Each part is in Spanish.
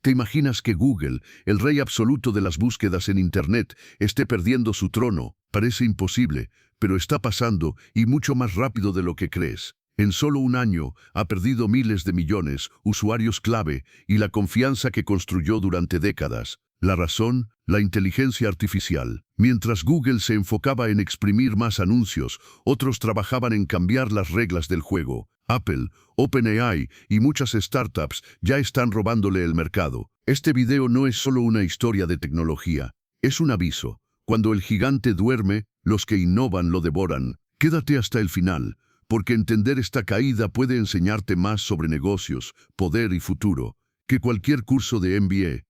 ¿Te imaginas que Google, el rey absoluto de las búsquedas en Internet, esté perdiendo su trono? Parece imposible, pero está pasando y mucho más rápido de lo que crees. En solo un año ha perdido miles de millones, usuarios clave y la confianza que construyó durante décadas. La razón, la inteligencia artificial. Mientras Google se enfocaba en exprimir más anuncios, otros trabajaban en cambiar las reglas del juego. Apple, OpenAI y muchas startups ya están robándole el mercado. Este video no es solo una historia de tecnología, es un aviso. Cuando el gigante duerme, los que innovan lo devoran. Quédate hasta el final, porque entender esta caída puede enseñarte más sobre negocios, poder y futuro que cualquier curso de MBA.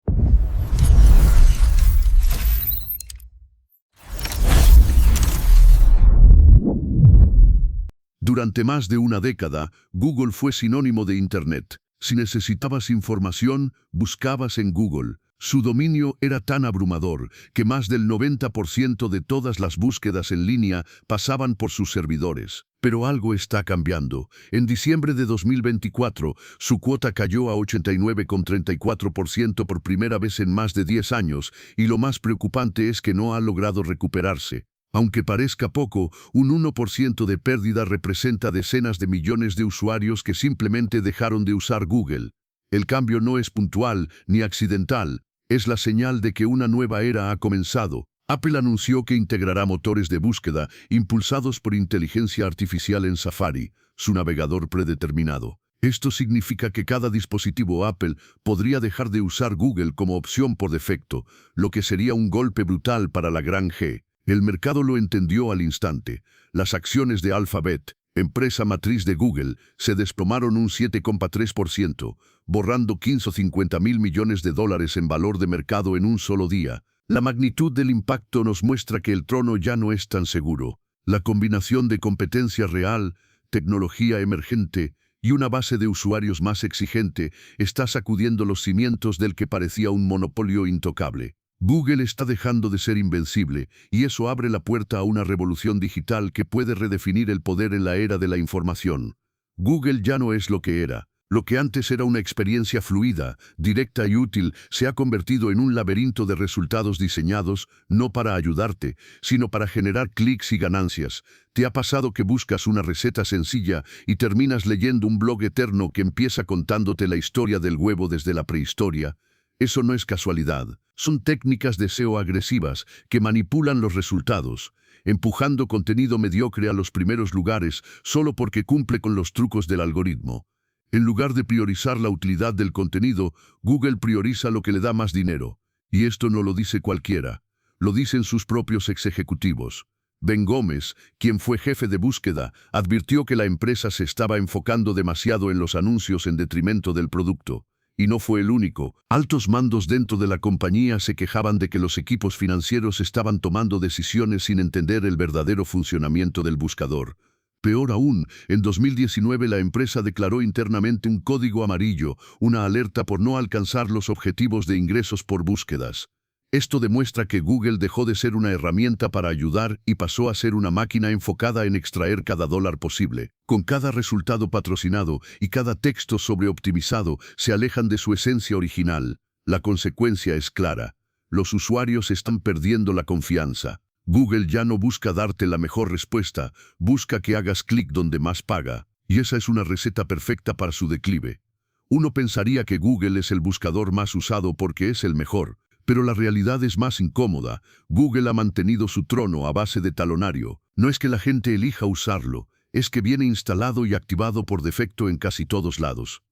Durante más de una década, Google fue sinónimo de Internet. Si necesitabas información, buscabas en Google. Su dominio era tan abrumador que más del 90% de todas las búsquedas en línea pasaban por sus servidores. Pero algo está cambiando. En diciembre de 2024, su cuota cayó a 89,34% por primera vez en más de 10 años, y lo más preocupante es que no ha logrado recuperarse. Aunque parezca poco, un 1% de pérdida representa decenas de millones de usuarios que simplemente dejaron de usar Google. El cambio no es puntual ni accidental, es la señal de que una nueva era ha comenzado. Apple anunció que integrará motores de búsqueda impulsados por inteligencia artificial en Safari, su navegador predeterminado. Esto significa que cada dispositivo Apple podría dejar de usar Google como opción por defecto, lo que sería un golpe brutal para la gran G. El mercado lo entendió al instante. Las acciones de Alphabet, empresa matriz de Google, se desplomaron un 7,3%, borrando 50 mil millones de dólares en valor de mercado en un solo día. La magnitud del impacto nos muestra que el trono ya no es tan seguro. La combinación de competencia real, tecnología emergente y una base de usuarios más exigente está sacudiendo los cimientos del que parecía un monopolio intocable. Google está dejando de ser invencible, y eso abre la puerta a una revolución digital que puede redefinir el poder en la era de la información. Google ya no es lo que era. Lo que antes era una experiencia fluida, directa y útil, se ha convertido en un laberinto de resultados diseñados no para ayudarte, sino para generar clics y ganancias. ¿Te ha pasado que buscas una receta sencilla y terminas leyendo un blog eterno que empieza contándote la historia del huevo desde la prehistoria? Eso no es casualidad. Son técnicas de SEO agresivas que manipulan los resultados, empujando contenido mediocre a los primeros lugares solo porque cumple con los trucos del algoritmo. En lugar de priorizar la utilidad del contenido, Google prioriza lo que le da más dinero. Y esto no lo dice cualquiera, lo dicen sus propios ejecutivos. Ben Gómez, quien fue jefe de búsqueda, advirtió que la empresa se estaba enfocando demasiado en los anuncios en detrimento del producto. Y no fue el único. Altos mandos dentro de la compañía se quejaban de que los equipos financieros estaban tomando decisiones sin entender el verdadero funcionamiento del buscador. Peor aún, en 2019 la empresa declaró internamente un código amarillo, una alerta por no alcanzar los objetivos de ingresos por búsquedas. Esto demuestra que Google dejó de ser una herramienta para ayudar y pasó a ser una máquina enfocada en extraer cada dólar posible. Con cada resultado patrocinado y cada texto sobreoptimizado se alejan de su esencia original. La consecuencia es clara. Los usuarios están perdiendo la confianza. Google ya no busca darte la mejor respuesta, busca que hagas clic donde más paga. Y esa es una receta perfecta para su declive. Uno pensaría que Google es el buscador más usado porque es el mejor. Pero la realidad es más incómoda. Google ha mantenido su trono a base de talonario. No es que la gente elija usarlo, es que viene instalado y activado por defecto en casi todos lados.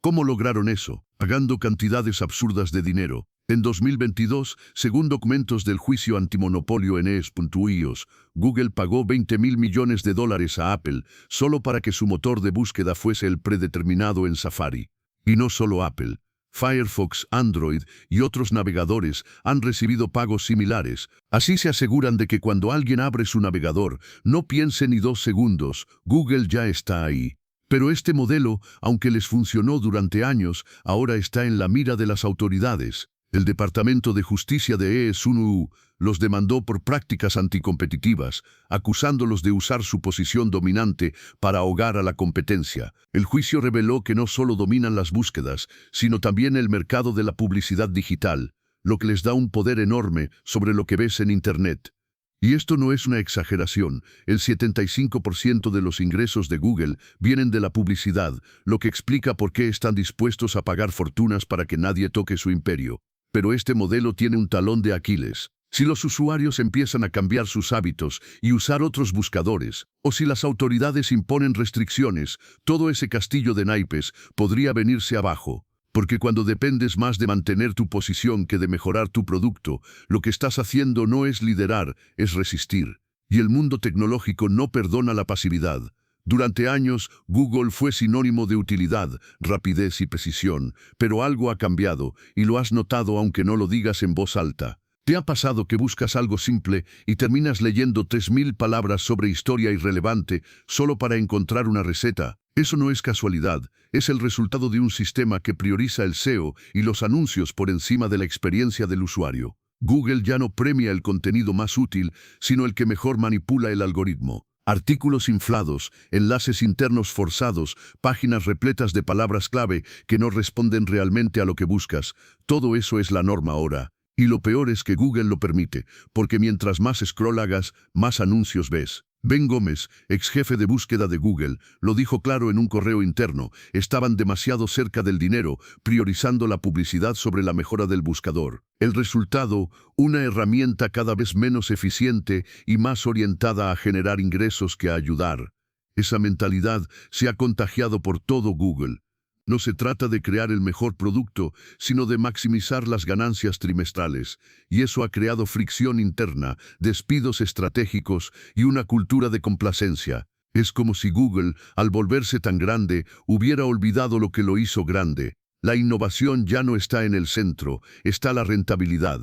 ¿Cómo lograron eso? Pagando cantidades absurdas de dinero. En 2022, según documentos del juicio antimonopolio en ES.iOS, Google pagó 20.000 millones de dólares a Apple solo para que su motor de búsqueda fuese el predeterminado en Safari. Y no solo Apple. Firefox, Android y otros navegadores han recibido pagos similares. Así se aseguran de que cuando alguien abre su navegador, no piense ni 2 segundos, Google ya está ahí. Pero este modelo, aunque les funcionó durante años, ahora está en la mira de las autoridades. El Departamento de Justicia de ES1 los demandó por prácticas anticompetitivas, acusándolos de usar su posición dominante para ahogar a la competencia. El juicio reveló que no solo dominan las búsquedas, sino también el mercado de la publicidad digital, lo que les da un poder enorme sobre lo que ves en Internet. Y esto no es una exageración, el 75% de los ingresos de Google vienen de la publicidad, lo que explica por qué están dispuestos a pagar fortunas para que nadie toque su imperio. Pero este modelo tiene un talón de Aquiles. Si los usuarios empiezan a cambiar sus hábitos y usar otros buscadores, o si las autoridades imponen restricciones, todo ese castillo de naipes podría venirse abajo. Porque cuando dependes más de mantener tu posición que de mejorar tu producto, lo que estás haciendo no es liderar, es resistir. Y el mundo tecnológico no perdona la pasividad. Durante años, Google fue sinónimo de utilidad, rapidez y precisión, pero algo ha cambiado, y lo has notado aunque no lo digas en voz alta. ¿Te ha pasado que buscas algo simple y terminas leyendo 3000 palabras sobre historia irrelevante solo para encontrar una receta? Eso no es casualidad, es el resultado de un sistema que prioriza el SEO y los anuncios por encima de la experiencia del usuario. Google ya no premia el contenido más útil, sino el que mejor manipula el algoritmo. Artículos inflados, enlaces internos forzados, páginas repletas de palabras clave que no responden realmente a lo que buscas. Todo eso es la norma ahora. Y lo peor es que Google lo permite, porque mientras más scroll hagas, más anuncios ves. Ben Gómez, ex jefe de búsqueda de Google, lo dijo claro en un correo interno: estaban demasiado cerca del dinero, priorizando la publicidad sobre la mejora del buscador. El resultado, una herramienta cada vez menos eficiente y más orientada a generar ingresos que a ayudar. Esa mentalidad se ha contagiado por todo Google. No se trata de crear el mejor producto, sino de maximizar las ganancias trimestrales, y eso ha creado fricción interna, despidos estratégicos y una cultura de complacencia. Es como si Google, al volverse tan grande, hubiera olvidado lo que lo hizo grande. La innovación ya no está en el centro, está la rentabilidad.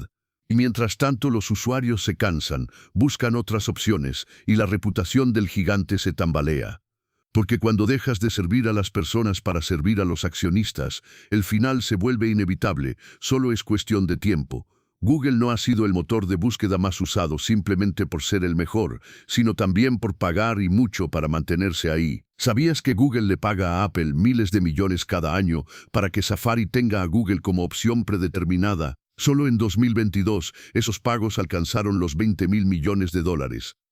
Y mientras tanto los usuarios se cansan, buscan otras opciones, y la reputación del gigante se tambalea. Porque cuando dejas de servir a las personas para servir a los accionistas, el final se vuelve inevitable, solo es cuestión de tiempo. Google no ha sido el motor de búsqueda más usado simplemente por ser el mejor, sino también por pagar y mucho para mantenerse ahí. ¿Sabías que Google le paga a Apple miles de millones cada año para que Safari tenga a Google como opción predeterminada? Solo en 2022, esos pagos alcanzaron los $20.000 millones.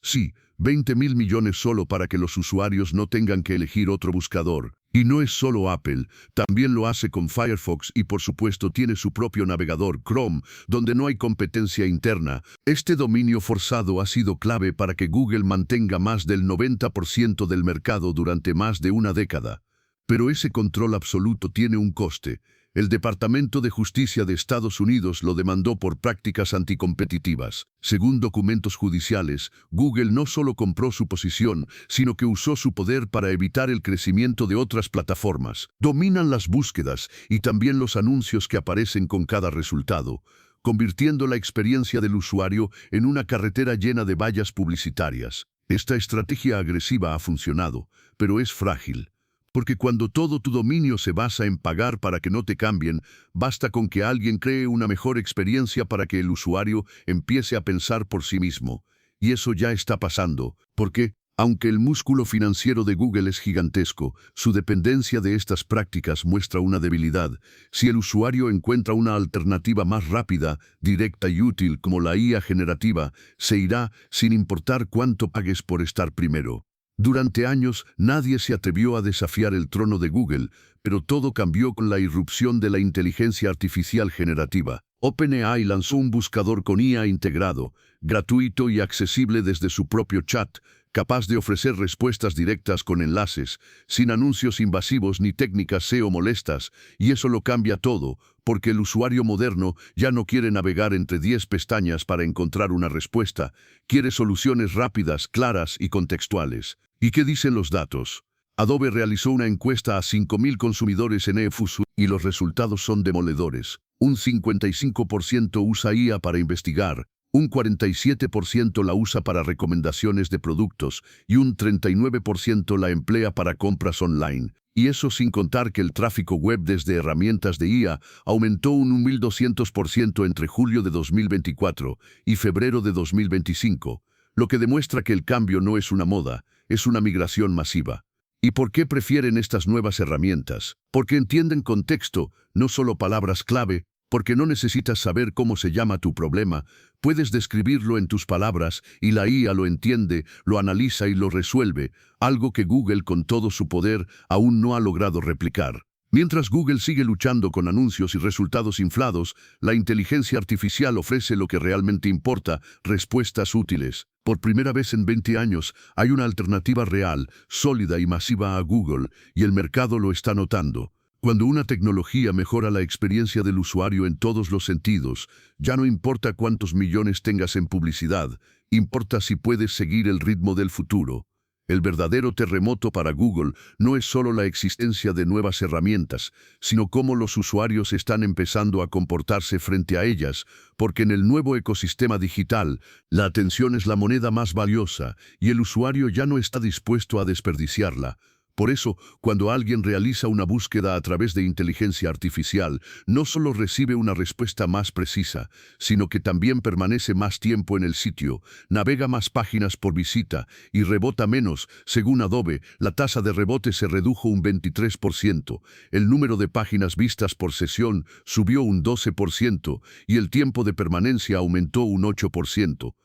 Sí, $20.000 millones solo para que los usuarios no tengan que elegir otro buscador. Y no es solo Apple, también lo hace con Firefox y por supuesto tiene su propio navegador Chrome, donde no hay competencia interna. Este dominio forzado ha sido clave para que Google mantenga más del 90% del mercado durante más de una década. Pero ese control absoluto tiene un coste. El Departamento de Justicia de Estados Unidos lo demandó por prácticas anticompetitivas. Según documentos judiciales, Google no solo compró su posición, sino que usó su poder para evitar el crecimiento de otras plataformas. Dominan las búsquedas y también los anuncios que aparecen con cada resultado, convirtiendo la experiencia del usuario en una carretera llena de vallas publicitarias. Esta estrategia agresiva ha funcionado, pero es frágil. Porque cuando todo tu dominio se basa en pagar para que no te cambien, basta con que alguien cree una mejor experiencia para que el usuario empiece a pensar por sí mismo. Y eso ya está pasando, porque, aunque el músculo financiero de Google es gigantesco, su dependencia de estas prácticas muestra una debilidad. Si el usuario encuentra una alternativa más rápida, directa y útil como la IA generativa, se irá sin importar cuánto pagues por estar primero. Durante años, nadie se atrevió a desafiar el trono de Google, pero todo cambió con la irrupción de la inteligencia artificial generativa. OpenAI lanzó un buscador con IA integrado, gratuito y accesible desde su propio chat, capaz de ofrecer respuestas directas con enlaces, sin anuncios invasivos ni técnicas SEO molestas, y eso lo cambia todo, porque el usuario moderno ya no quiere navegar entre 10 pestañas para encontrar una respuesta, quiere soluciones rápidas, claras y contextuales. ¿Y qué dicen los datos? Adobe realizó una encuesta a 5.000 consumidores en eFusu y los resultados son demoledores. Un 55% usa IA para investigar, Un 47% la usa para recomendaciones de productos y un 39% la emplea para compras online. Y eso sin contar que el tráfico web desde herramientas de IA aumentó un 1.200% entre julio de 2024 y febrero de 2025, lo que demuestra que el cambio no es una moda, es una migración masiva. ¿Y por qué prefieren estas nuevas herramientas? Porque entienden contexto, no solo palabras clave, porque no necesitas saber cómo se llama tu problema, puedes describirlo en tus palabras y la IA lo entiende, lo analiza y lo resuelve, algo que Google con todo su poder aún no ha logrado replicar. Mientras Google sigue luchando con anuncios y resultados inflados, la inteligencia artificial ofrece lo que realmente importa, respuestas útiles. Por primera vez en 20 años hay una alternativa real, sólida y masiva a Google, y el mercado lo está notando. Cuando una tecnología mejora la experiencia del usuario en todos los sentidos, ya no importa cuántos millones tengas en publicidad, importa si puedes seguir el ritmo del futuro. El verdadero terremoto para Google no es solo la existencia de nuevas herramientas, sino cómo los usuarios están empezando a comportarse frente a ellas, porque en el nuevo ecosistema digital, la atención es la moneda más valiosa y el usuario ya no está dispuesto a desperdiciarla. Por eso, cuando alguien realiza una búsqueda a través de inteligencia artificial, no solo recibe una respuesta más precisa, sino que también permanece más tiempo en el sitio, navega más páginas por visita y rebota menos. Según Adobe, la tasa de rebote se redujo un 23%, el número de páginas vistas por sesión subió un 12% y el tiempo de permanencia aumentó un 8%.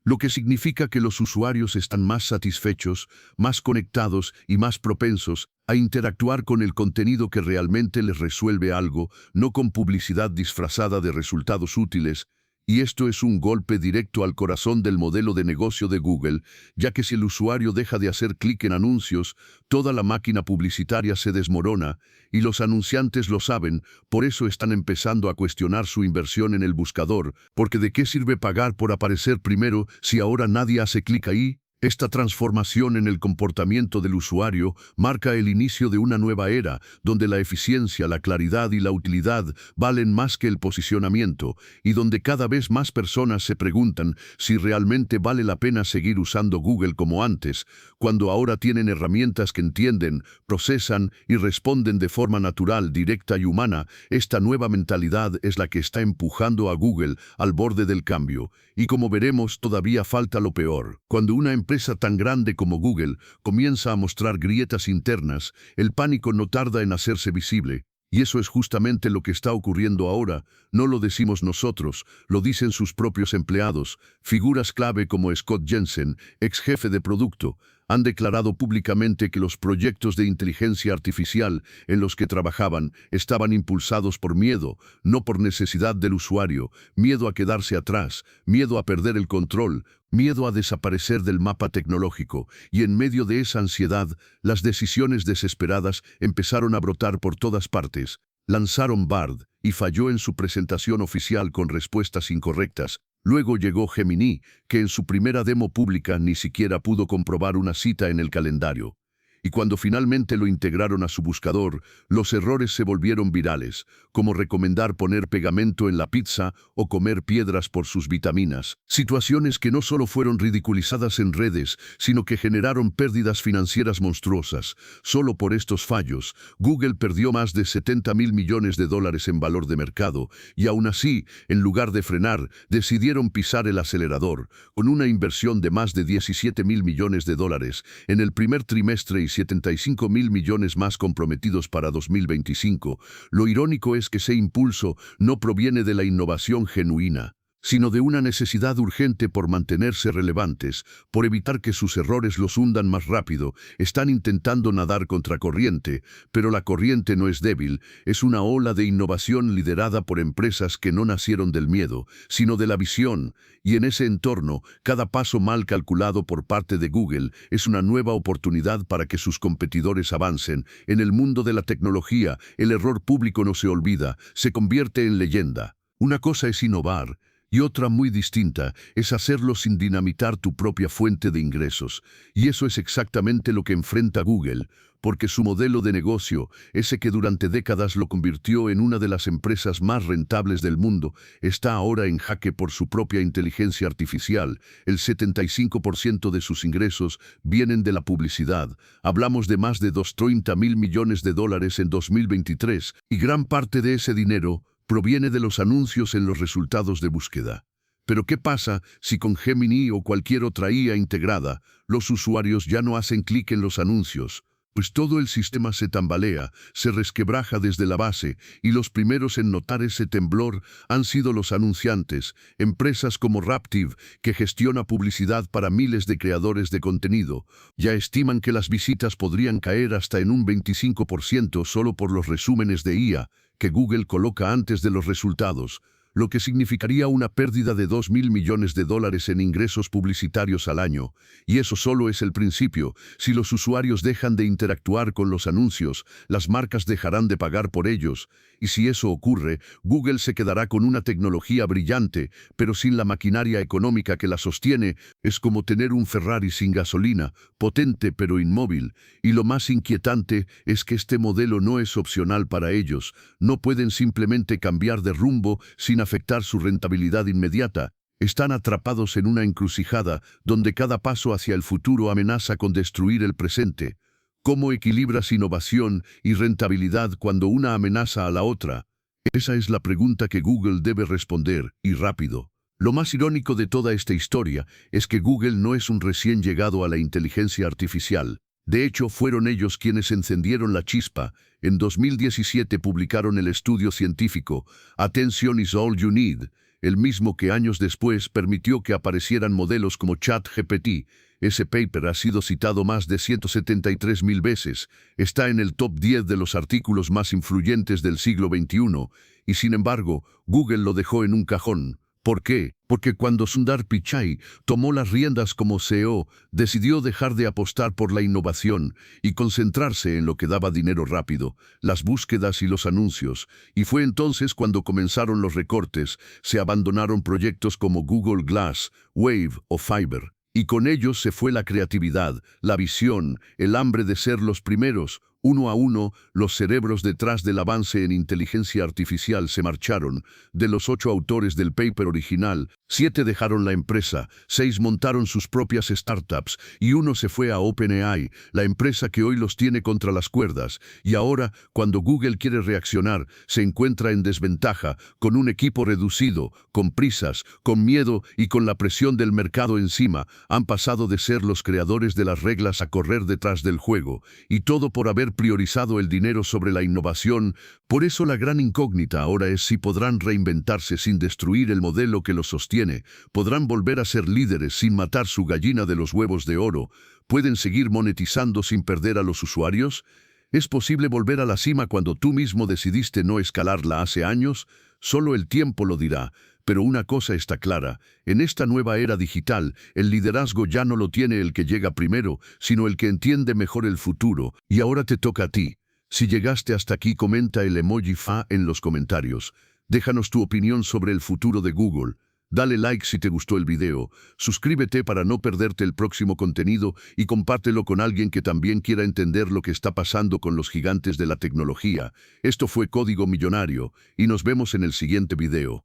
Lo que significa que los usuarios están más satisfechos, más conectados y más propensos a interactuar con el contenido que realmente les resuelve algo, no con publicidad disfrazada de resultados útiles. Y esto es un golpe directo al corazón del modelo de negocio de Google, ya que si el usuario deja de hacer clic en anuncios, toda la máquina publicitaria se desmorona, y los anunciantes lo saben, por eso están empezando a cuestionar su inversión en el buscador, porque ¿de qué sirve pagar por aparecer primero si ahora nadie hace clic ahí? Esta transformación en el comportamiento del usuario marca el inicio de una nueva era, donde la eficiencia, la claridad y la utilidad valen más que el posicionamiento, y donde cada vez más personas se preguntan si realmente vale la pena seguir usando Google como antes, cuando ahora tienen herramientas que entienden, procesan y responden de forma natural, directa y humana. Esta nueva mentalidad es la que está empujando a Google al borde del cambio, y como veremos, todavía falta lo peor. Cuando una empresa tan grande como Google comienza a mostrar grietas internas, el pánico no tarda en hacerse visible. Y eso es justamente lo que está ocurriendo ahora. No lo decimos nosotros, lo dicen sus propios empleados. Figuras clave como Scott Jensen, ex jefe de producto, han declarado públicamente que los proyectos de inteligencia artificial en los que trabajaban estaban impulsados por miedo, no por necesidad del usuario, miedo a quedarse atrás, miedo a perder el control, miedo a desaparecer del mapa tecnológico, y en medio de esa ansiedad, las decisiones desesperadas empezaron a brotar por todas partes. Lanzaron Bard, y falló en su presentación oficial con respuestas incorrectas. Luego llegó Gemini, que en su primera demo pública ni siquiera pudo comprobar una cita en el calendario. Y cuando finalmente lo integraron a su buscador, los errores se volvieron virales, como recomendar poner pegamento en la pizza o comer piedras por sus vitaminas. Situaciones que no solo fueron ridiculizadas en redes, sino que generaron pérdidas financieras monstruosas. Solo por estos fallos, Google perdió más de $70.000 millones en valor de mercado, y aún así, en lugar de frenar, decidieron pisar el acelerador, con una inversión de más de $17.000 millones en el primer trimestre y $75.000 millones más comprometidos para 2025, lo irónico es que ese impulso no proviene de la innovación genuina, sino de una necesidad urgente por mantenerse relevantes, por evitar que sus errores los hundan más rápido. Están intentando nadar contracorriente, pero la corriente no es débil, es una ola de innovación liderada por empresas que no nacieron del miedo, sino de la visión, y en ese entorno, cada paso mal calculado por parte de Google es una nueva oportunidad para que sus competidores avancen. En el mundo de la tecnología, el error público no se olvida, se convierte en leyenda. Una cosa es innovar, y otra muy distinta es hacerlo sin dinamitar tu propia fuente de ingresos. Y eso es exactamente lo que enfrenta Google. porque su modelo de negocio, ese que durante décadas lo convirtió en una de las empresas más rentables del mundo, está ahora en jaque por su propia inteligencia artificial. El 75% de sus ingresos vienen de la publicidad. Hablamos de más de 230.000 millones de dólares en 2023, y gran parte de ese dinero proviene de los anuncios en los resultados de búsqueda. Pero ¿qué pasa si con Gemini o cualquier otra IA integrada, los usuarios ya no hacen clic en los anuncios? Pues todo el sistema se tambalea, se resquebraja desde la base, y los primeros en notar ese temblor han sido los anunciantes, empresas como Raptive, que gestiona publicidad para miles de creadores de contenido. Ya estiman que las visitas podrían caer hasta en un 25% solo por los resúmenes de IA que Google coloca antes de los resultados, lo que significaría una pérdida de 2.000 millones de dólares en ingresos publicitarios al año. Y eso solo es el principio. Si los usuarios dejan de interactuar con los anuncios, las marcas dejarán de pagar por ellos. Y si eso ocurre, Google se quedará con una tecnología brillante, pero sin la maquinaria económica que la sostiene. Es como tener un Ferrari sin gasolina, potente pero inmóvil. Y lo más inquietante es que este modelo no es opcional para ellos. No pueden simplemente cambiar de rumbo sin afectar su rentabilidad inmediata. Están atrapados en una encrucijada donde cada paso hacia el futuro amenaza con destruir el presente. ¿Cómo equilibras innovación y rentabilidad cuando una amenaza a la otra? Esa es la pregunta que Google debe responder, y rápido. Lo más irónico de toda esta historia es que Google no es un recién llegado a la inteligencia artificial. De hecho, fueron ellos quienes encendieron la chispa. En 2017 publicaron el estudio científico Attention is all you need, el mismo que años después permitió que aparecieran modelos como ChatGPT. Ese paper ha sido citado más de 173.000 veces, está en el top 10 de los artículos más influyentes del siglo XXI, y sin embargo, Google lo dejó en un cajón. ¿Por qué? Porque cuando Sundar Pichai tomó las riendas como CEO, decidió dejar de apostar por la innovación y concentrarse en lo que daba dinero rápido, las búsquedas y los anuncios. Y fue entonces cuando comenzaron los recortes, se abandonaron proyectos como Google Glass, Wave o Fiverr. Y con ellos se fue la creatividad, la visión, el hambre de ser los primeros. Uno a uno, los cerebros detrás del avance en inteligencia artificial se marcharon. De los 8 autores del paper original, 7 dejaron la empresa, 6 montaron sus propias startups y 1 se fue a OpenAI, la empresa que hoy los tiene contra las cuerdas. Y ahora, cuando Google quiere reaccionar, se encuentra en desventaja, con un equipo reducido, con prisas, con miedo y con la presión del mercado encima. Han pasado de ser los creadores de las reglas a correr detrás del juego, y todo por haber priorizado el dinero sobre la innovación. Por eso la gran incógnita ahora es si podrán reinventarse sin destruir el modelo que los sostiene, podrán volver a ser líderes sin matar su gallina de los huevos de oro, pueden seguir monetizando sin perder a los usuarios. ¿Es posible volver a la cima cuando tú mismo decidiste no escalarla hace años? Solo el tiempo lo dirá. Pero una cosa está clara, en esta nueva era digital, el liderazgo ya no lo tiene el que llega primero, sino el que entiende mejor el futuro. Y ahora te toca a ti. Si llegaste hasta aquí, comenta el emoji FA en los comentarios. Déjanos tu opinión sobre el futuro de Google. Dale like si te gustó el video, suscríbete para no perderte el próximo contenido y compártelo con alguien que también quiera entender lo que está pasando con los gigantes de la tecnología. Esto fue Código Millonario y nos vemos en el siguiente video.